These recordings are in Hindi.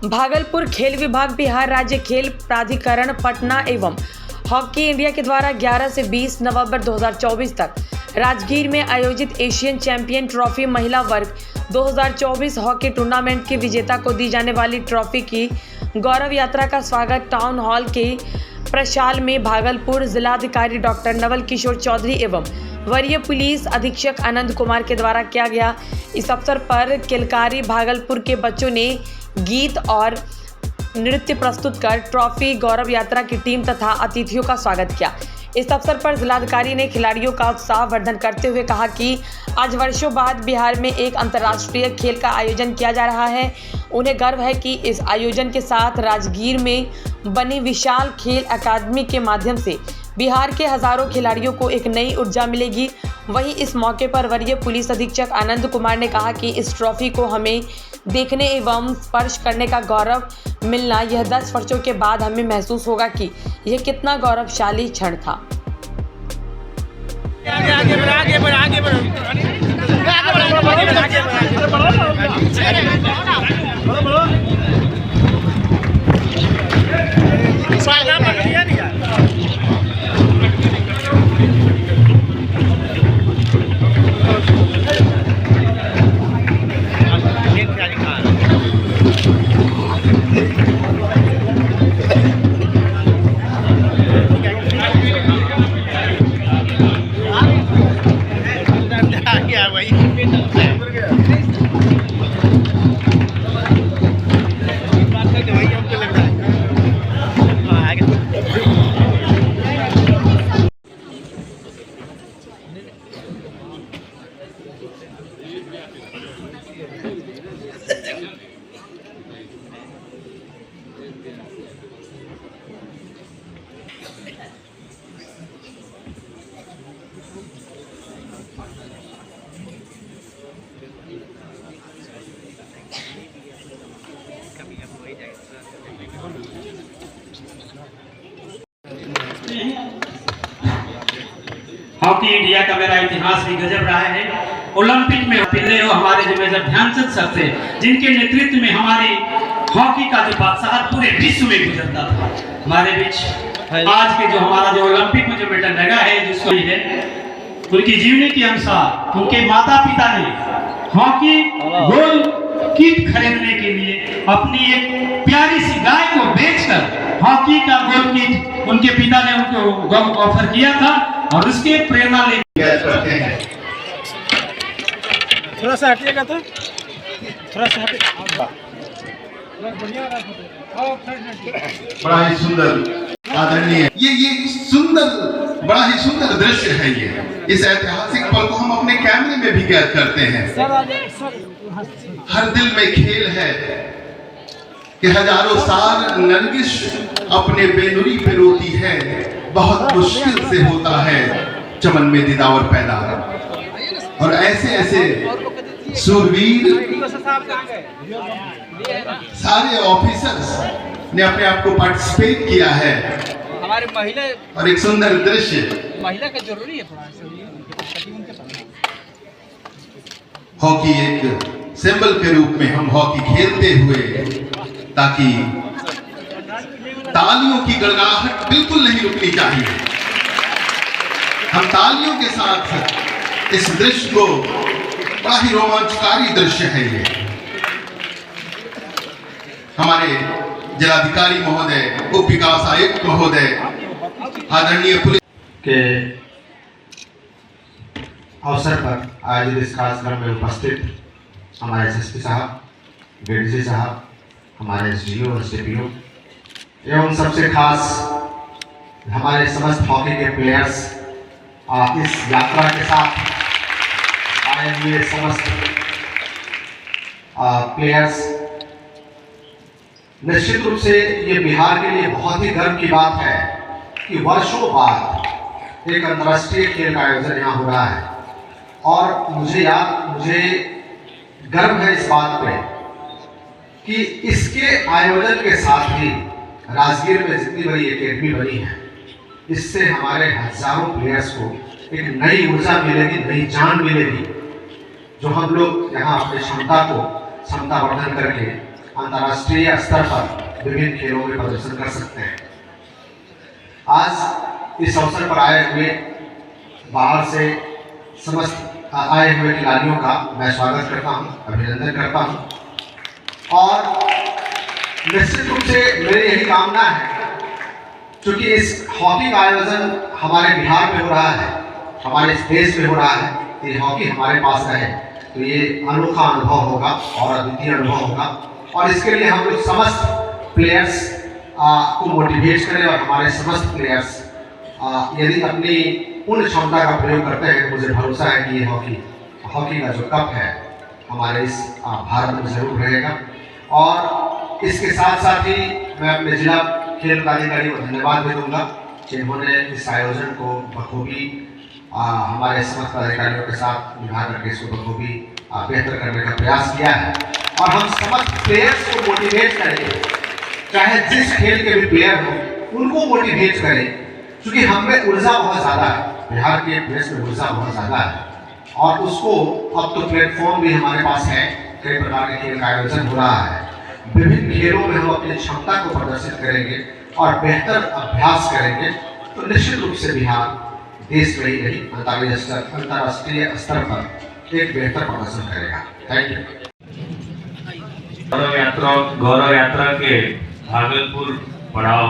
भागलपुर खेल विभाग, बिहार राज्य खेल प्राधिकरण पटना एवं हॉकी इंडिया के द्वारा 11 से 20 नवंबर 2024 तक राजगीर में आयोजित एशियन चैंपियन ट्रॉफी महिला वर्ग 2024 हॉकी टूर्नामेंट के विजेता को दी जाने वाली ट्रॉफी की गौरव यात्रा का स्वागत टाउन हॉल के प्रशाल में भागलपुर जिलाधिकारी डॉक्टर नवल किशोर चौधरी एवं वरीय पुलिस अधीक्षक आनंद कुमार के द्वारा किया गया। इस अवसर पर किलकारी भागलपुर के बच्चों ने गीत और नृत्य प्रस्तुत कर ट्रॉफी गौरव यात्रा की टीम तथा अतिथियों का स्वागत किया। इस अवसर पर जिलाधिकारी ने खिलाड़ियों का उत्साह वर्धन करते हुए कहा कि आज वर्षों बाद बिहार में एक अंतर्राष्ट्रीय खेल का आयोजन किया जा रहा है। उन्हें गर्व है कि इस आयोजन के साथ राजगीर में बनी विशाल खेल अकादमी के माध्यम से बिहार के हजारों खिलाड़ियों को एक नई ऊर्जा मिलेगी। वहीं इस मौके पर वरीय पुलिस अधीक्षक आनंद कुमार ने कहा कि इस ट्रॉफी को हमें देखने एवं स्पर्श करने का गौरव मिलना यह 10 वर्षों के बाद हमें महसूस होगा कि यह कितना गौरवशाली क्षण था। हॉकी इंडिया का मेरा इतिहास भी गजब रहा है। ओलंपिक में पिछले हमारे जो मेजर ध्यानचंद सर थे, जिनके नेतृत्व में हमारी हॉकी का जो बादशाह पूरे विश्व में गुजरता था, हमारे बीच आज के जो हमारा जो ओलंपिक में जो मेडल लगा है, जिसको है उनकी जीवनी के अनुसार उनके माता पिता ने हॉकी गोल किट खरीदने के लिए अपनी एक प्यारी सी गाय को बेचकर हॉकी का गोल किट उनके पिता ने उनको ऑफर किया था और उसके प्रेरणा लेकर हैं। थोड़ा सा हटिएगा तो थोड़ा सा बड़ा ही सुंदर आदरणीय ये सुंदर बड़ा ही सुंदर दृश्य है। ये इस ऐतिहासिक पल को हम अपने कैमरे में भी कैद करते हैं। हर दिल में खेल है कि हजारों साल नरगिस अपने बेनुरी पे रोती है, बहुत मुश्किल से होता है चमन में दिदावर पैदा। और ऐसे ऐसे सूरवीर सारे ऑफिसर्स ने अपने आप को पार्टिसिपेट किया है। हमारे महिला और एक सुंदर दृश्य महिला का जरूरी है थोड़ा हॉकी एक सिंबल के रूप में हम हॉकी खेलते हुए, ताकि तालियों की गड़गड़ाहट बिल्कुल नहीं रुकनी चाहिए। हम तालियों के साथ इस दृश्य को, बड़ा ही रोमांचकारी दृश्य है ये। हमारे जिलाधिकारी महोदय, उप विकास आयुक्त महोदय, आदरणीय पुलिस के अवसर पर आयोजित इस कार्यक्रम में उपस्थित हमारे एसएसपी साहब, डीडीसी साहब, हमारे एसडीओ और एसडीपीओ एवं सबसे खास हमारे समस्त हॉकी के प्लेयर्स, इस यात्रा के साथ आए हुए समस्त प्लेयर्स, निश्चित रूप से ये बिहार के लिए बहुत ही गर्व की बात है कि वर्षों बाद एक अंतर्राष्ट्रीय खेल का आयोजन यहाँ हो रहा है। और मुझे गर्व है इस बात पे कि इसके आयोजन के साथ ही राजगीर में जितनी बड़ी एकेडमी बनी है, इससे हमारे हजारों प्लेयर्स को एक नई ऊर्जा मिलेगी, नई जान मिलेगी, जो हम लोग यहाँ अपनी क्षमता वर्धन करके अंतर्राष्ट्रीय स्तर पर विभिन्न खेलों में प्रदर्शन कर सकते हैं। आज इस अवसर पर आए हुए बाहर से समस्त आए हुए खिलाड़ियों का मैं स्वागत करता हूं, अभिनंदन करता हूं। और निश्चित रूप से मेरी यही कामना है, क्योंकि इस हॉकी का आयोजन हमारे बिहार में हो रहा है, हमारे इस देश में हो रहा है, ये हॉकी हमारे पास रहे तो ये अनोखा अनुभव होगा और अद्वितीय अनुभव होगा। और इसके लिए हम लोग समस्त प्लेयर्स को मोटिवेट करें और हमारे समस्त प्लेयर्स यदि अपनी पूर्ण क्षमता का प्रयोग करते हैं तो मुझे भरोसा है कि ये हॉकी का जो कप है हमारे इस भारत में जरूर रहेगा। और इसके साथ साथ ही मैं अपने जिला खेल प्राधिकारी को धन्यवाद भी दूंगा, जिन्होंने इस आयोजन को बखूबी हमारे समस्त अधिकारियों के साथ निभा करके इसको बखूबी बेहतर करने का प्रयास किया है। और हम समस्त प्लेयर्स को मोटिवेट करें, चाहे जिस खेल के भी प्लेयर हो उनको मोटिवेट करें, क्योंकि हमें ऊर्जा बहुत ज़्यादा है, बिहार के प्लेयर्स में ऊर्जा बहुत ज़्यादा है। और उसको अब तो प्लेटफॉर्म भी हमारे पास है, कई प्रकार के खेल का आयोजन हो रहा है। विभिन्न खेलों में हम अपनी क्षमता को प्रदर्शित करेंगे और बेहतर अभ्यास करेंगे तो निश्चित रूप से बिहार देश में ही नहीं अंतर्राष्ट्रीय स्तर पर एक बेहतर प्रदर्शन करेगा। Thank you. गौरव यात्रा के भागलपुर पड़ाव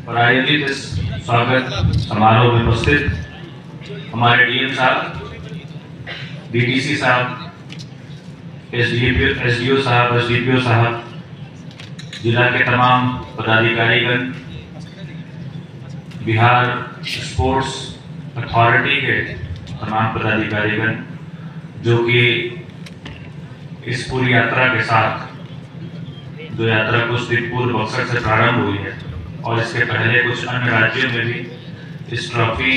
पर आयोजित इस स्वागत समारोह में उपस्थित हमारे डीएम साहब, डीटीसी साहब, एसडीओ साहब, एसडीपीओ साहब, जिला के तमाम पदाधिकारीगण, बिहार स्पोर्ट्स अथॉरिटी के तमाम पदाधिकारीगण, जो कि इस पूरी यात्रा के साथ, जो यात्रा कुछ दिन पूर्व बक्सर से प्रारंभ हुई है और इसके पहले कुछ अन्य राज्यों में भी इस ट्रॉफी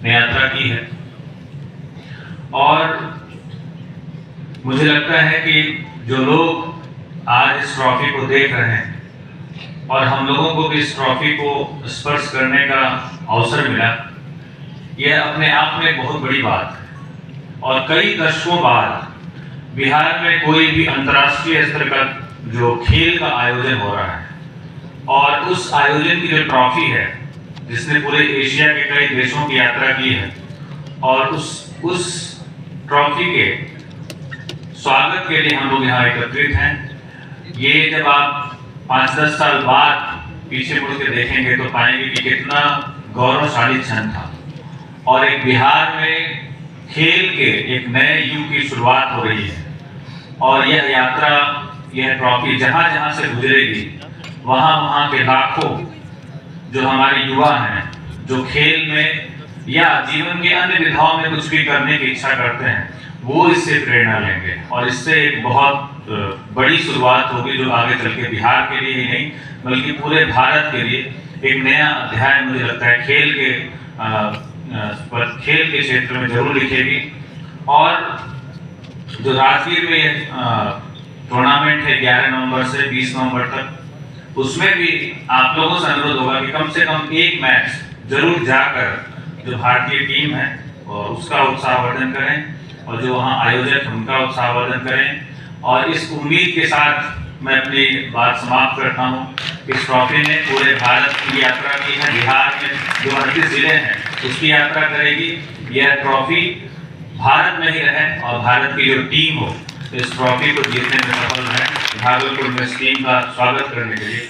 ने यात्रा की है। और मुझे लगता है कि जो लोग आज इस ट्रॉफी को देख रहे हैं और हम लोगों को भी इस ट्रॉफी को स्पर्श करने का अवसर मिला, यह अपने आप में बहुत बड़ी बात है। और कई दशकों बाद बिहार में कोई भी अंतर्राष्ट्रीय स्तर का जो खेल का आयोजन हो रहा है और उस आयोजन की जो ट्रॉफी है, जिसने पूरे एशिया के कई देशों की यात्रा की है, और उस ट्रॉफी के स्वागत के लिए हम लोग यहाँ एकत्रित हैं। ये जब आप 5-10 साल बाद पीछे मुड़ के देखेंगे तो पाएंगे कि कितना गौरवशाली क्षण था और एक बिहार में खेल के एक नए युग की शुरुआत हो रही है। और यह यात्रा, यह ट्रॉफी जहाँ जहाँ से गुजरेगी वहाँ के लाखों जो हमारे युवा हैं, जो खेल में या जीवन के अन्य विधाओं में कुछ भी करने की इच्छा करते हैं, वो इससे प्रेरणा लेंगे और इससे एक बहुत बड़ी शुरुआत होगी, जो आगे चल के बिहार के लिए ही नहीं बल्कि पूरे भारत के लिए एक नया अध्याय मुझे लगता है खेल के क्षेत्र में जरूर लिखेगी। और जो राजगीर में टूर्नामेंट है 11 नवंबर से 20 नवंबर तक, उसमें भी आप लोगों से अनुरोध होगा कि कम से कम एक मैच जरूर जाकर जो भारतीय टीम है और उसका उत्साहवर्धन करें और जो वहाँ आयोजक उनका उत्साहवर्धन करें। और इस उम्मीद के साथ मैं अपनी बात समाप्त करता हूँ। इस ट्रॉफी ने पूरे भारत की यात्रा की है, बिहार में जो 38 जिले हैं उसकी यात्रा करेगी। यह ट्रॉफी भारत में ही रहे और भारत की जो टीम हो इस ट्रॉफी को जीतने में सफल रहे। भागलपुर में इस टीम का स्वागत करने के लिए